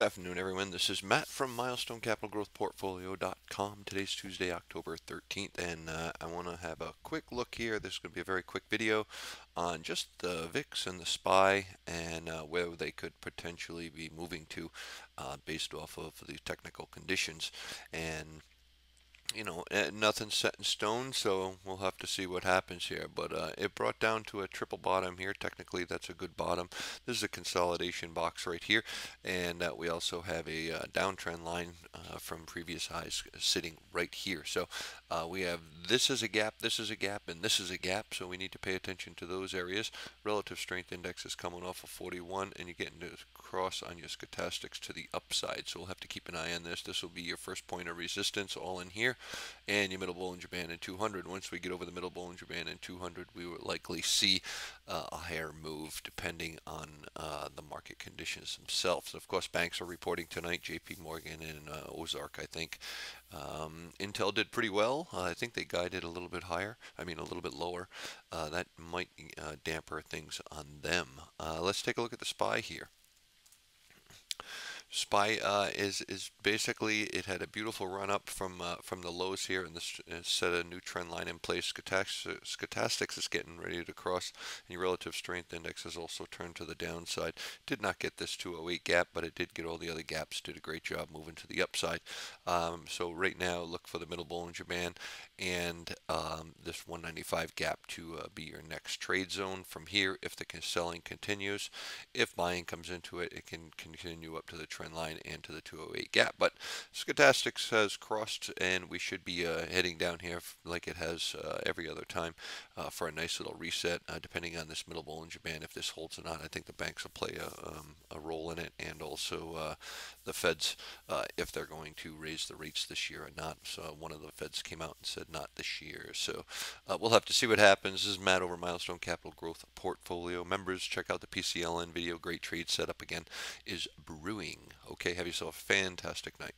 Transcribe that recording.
Good afternoon, everyone. This is Matt from MilestoneCapitalGrowthPortfolio.com. Today's Tuesday, October 13th, and I want to have a quick look here. This is going to be a very quick video on just the VIX and the SPY and where they could potentially be moving to based off of the technical conditions. And nothing's set in stone, so we'll have to see what happens here. But it brought down to a triple bottom here. Technically, that's a good bottom. This is a consolidation box right here, and we also have a downtrend line from previous highs sitting right here. So we have this is a gap, this is a gap, and this is a gap. So we need to pay attention to those areas. Relative strength index is coming off of 41, and you're getting to cross on your stochastics to the upside. So we'll have to keep an eye on this. This will be your first point of resistance, all in here, and your middle Bollinger Band in 200. Once we get over the middle Bollinger Band in 200, we will likely see a higher move depending on the market conditions themselves. Of course, banks are reporting tonight, JP Morgan and Ozark, I think. Intel did pretty well. I think they guided a little bit higher, a little bit lower. That might damper things on them. Let's take a look at the SPY here. SPY is basically, it had a beautiful run up from the lows here, and this set a new trend line in place. Stochastics is getting ready to cross, and your relative strength index has also turned to the downside. Did not get this 208 gap, but it did get all the other gaps. Did a great job moving to the upside. So right now, look for the middle Bollinger Band and this 195 gap to be your next trade zone from here. If the selling continues, if buying comes into it, it can continue up to the trend line and to the 208 gap. But stochastics has crossed, and we should be heading down here like it has every other time for a nice little reset, depending on this middle Bollinger Band. If this holds or not, I think the banks will play a role in it, and also the Feds, if they're going to raise the rates this year or not. So one of the Feds came out and said not this year. So we'll have to see what happens. This is Matt over Milestone Capital Growth Portfolio. Members, check out the PCLN video. Great trade setup again is brewing. Okay, have yourself a fantastic night.